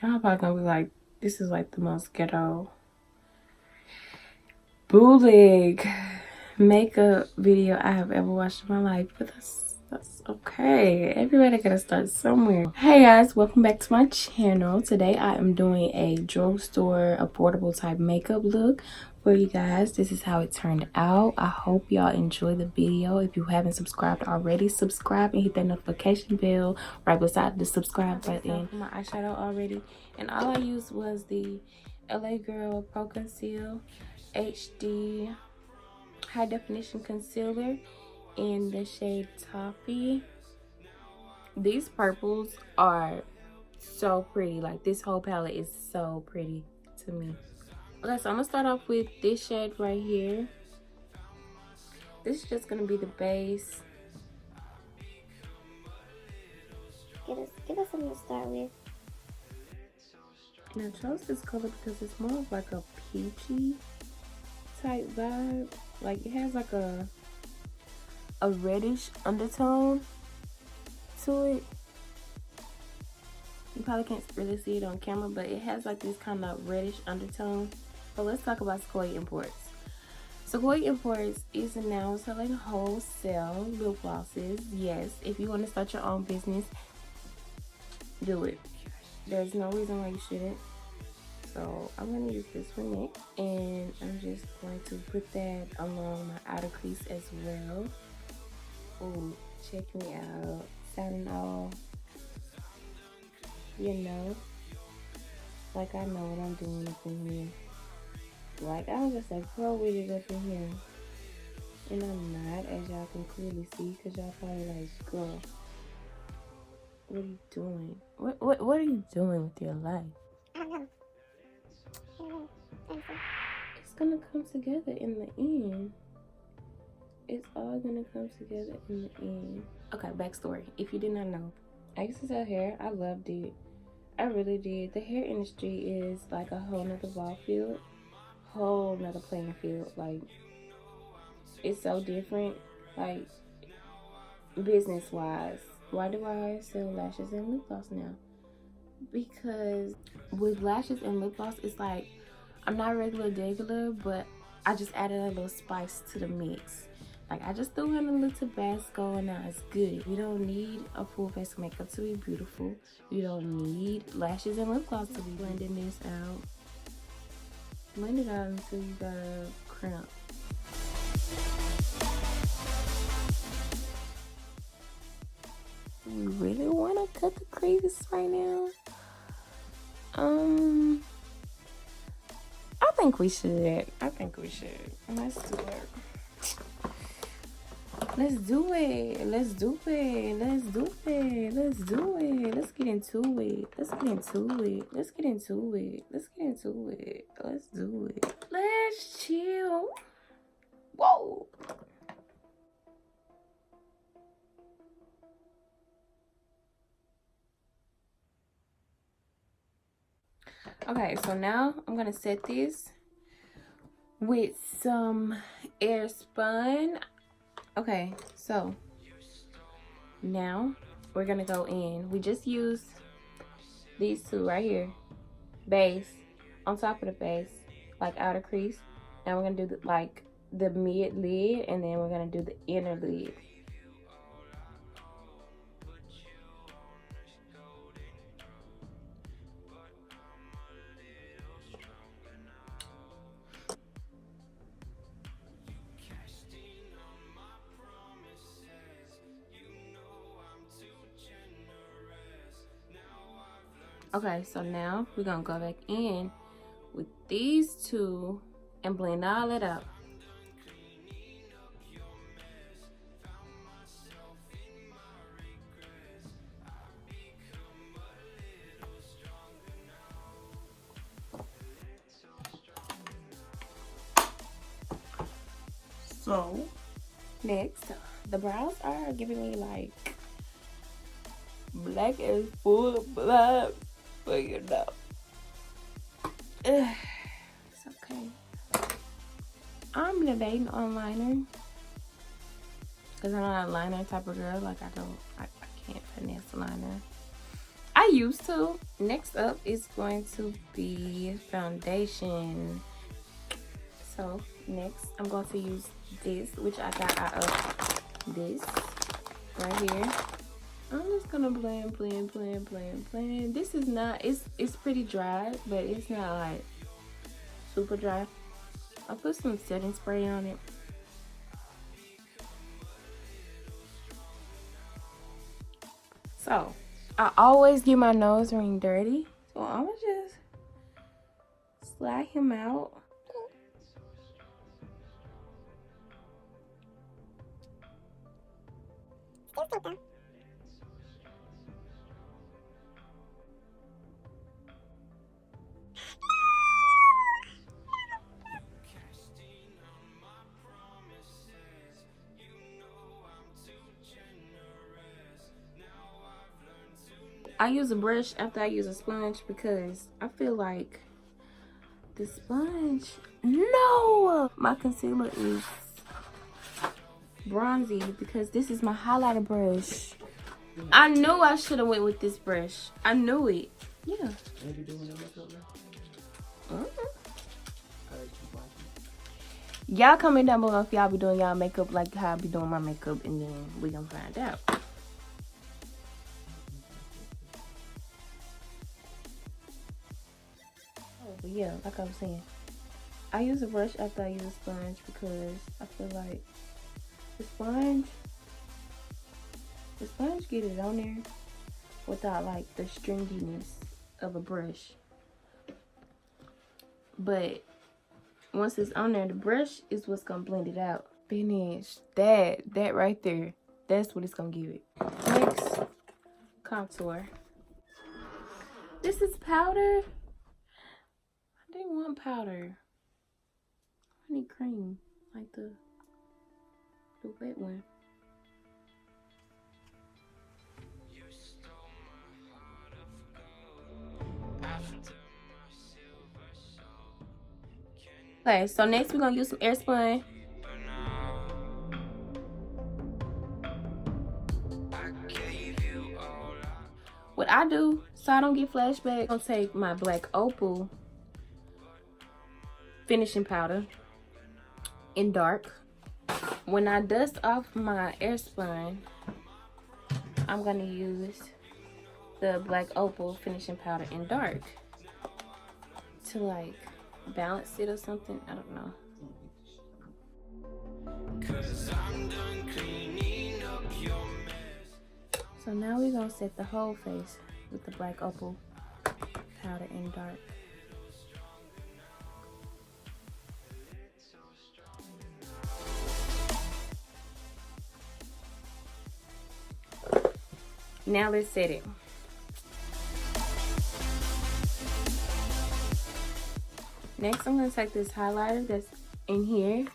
Y'all probably gonna be like, this is like the most ghetto bootleg makeup video I have ever watched in my life, but that's okay. Everybody gotta start somewhere. Hey guys, welcome back to my channel. Today I am doing a drugstore affordable type makeup look for you guys. This is how it turned out. I hope y'all enjoy the video. If you haven't subscribed already, subscribe and hit that notification bell right beside the subscribe button. My eyeshadow already, and all I used was the LA Girl Pro Conceal HD high definition concealer in the shade Toffee. These purples are so pretty. Like, this whole palette is so pretty to me. Okay, so I'm gonna start off with this shade right here. This is just gonna be the base. Give us something to start with. And I chose this color because it's more of like a peachy type vibe. Like, it has like a reddish undertone to it. You probably can't really see it on camera, but it has like this kind of reddish undertone. But let's talk about Sakoya Imports. Sakoya Imports is now selling wholesale lip glosses. Yes, if you want to start your own business, do it. There's no reason why you shouldn't. So I'm going to use this for next, and I'm just going to put that along my outer crease as well. Ooh, check me out. Sounding all, you know, like I know what I'm doing up in here. Like, I'm just a pro with it up in here. And I'm not, as y'all can clearly see, because y'all probably like, girl, what are you doing? What are you doing with your life? I don't know. It's gonna come together in the end. It's all gonna come together in the end. Okay, backstory. If you did not know, I used to sell hair. I loved it. I really did. The hair industry is like a whole nother ball field, whole nother playing field. Like, it's so different. Like, business wise, why do I sell lashes and lip gloss now? Because with lashes and lip gloss, it's like I'm not regular, but I just added a little spice to the mix. Like, I just threw in a little Tabasco and now it's good. You don't need a full face of makeup to be beautiful. You don't need lashes and lip gloss to be blending this out. Blend it out until you got a cramp. We really want to cut the crease right now. I think we should. Let's do it. Let's do it. Let's do it. Let's do it. Let's do it. Let's get into it. Let's get into it. Let's get into it. Let's get into it. Let's do it. Let's chill. Whoa. Okay, so now I'm gonna set this with some air spun. Okay, so now we're gonna go in. We just used these two right here, base on top of the base, like outer crease. Now we're gonna do the mid lid, and then we're gonna do the inner lid. Okay, so now we're gonna go back in with these two and blend all it out. So next, the brows are giving me like black as full of blood, but you know, it's okay. I'm debating on liner because I'm not a liner type of girl. Like, I can't finesse a liner. I used to. Next up is going to be foundation. So next I'm going to use this, which I got out of this right here. I'm just gonna blend. This is not, it's pretty dry, but it's not like super dry. I'll put some setting spray on it. So I always get my nose ring dirty, so I'm gonna just slide him out. I use a brush after I use a sponge because I feel like the sponge, no, my concealer is bronzy because this is my highlighter brush. I knew I should have went with this brush. I knew it. Yeah. Y'all comment down below if y'all be doing y'all makeup like how I be doing my makeup, and then we gonna find out. But yeah, like I was saying, I use a brush after I use a sponge because I feel like the sponge get it on there without like the stringiness of a brush. But once it's on there, the brush is what's gonna blend it out. Finish that right there. That's what it's gonna give it. Next, contour. This is powder. I didn't want powder. I need cream, like the wet one. Okay, so next we're gonna use some air spun. What I do so I don't get flashback, I'll take my black opal finishing powder in dark. When I dust off my air spun, I'm gonna use the black opal finishing powder in dark to like balance it or something. I don't know. So now we're gonna set the whole face with the black opal powder in dark. Now let's set it. Next, I'm gonna take this highlighter that's in here,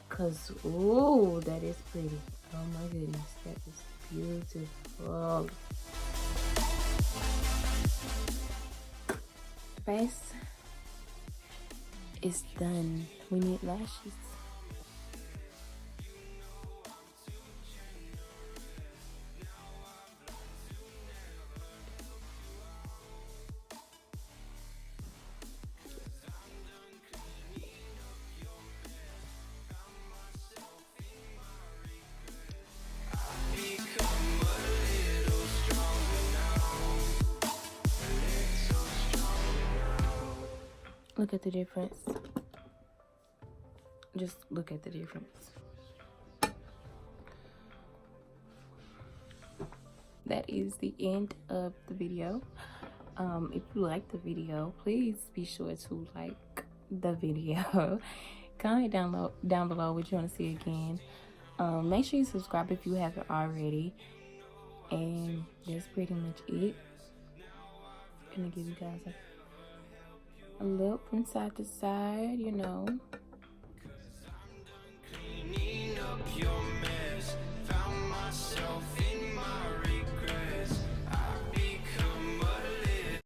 cause ooh, that is pretty. Oh my goodness, that is beautiful. Face is done. We need lashes. Look at the difference. Just look at the difference. That is the end of the video. If you like the video, please be sure to like the video. Comment down below what you want to see again. Make sure you subscribe if you haven't already. And that's pretty much it. I'm gonna give you guys a look from side to side, you know.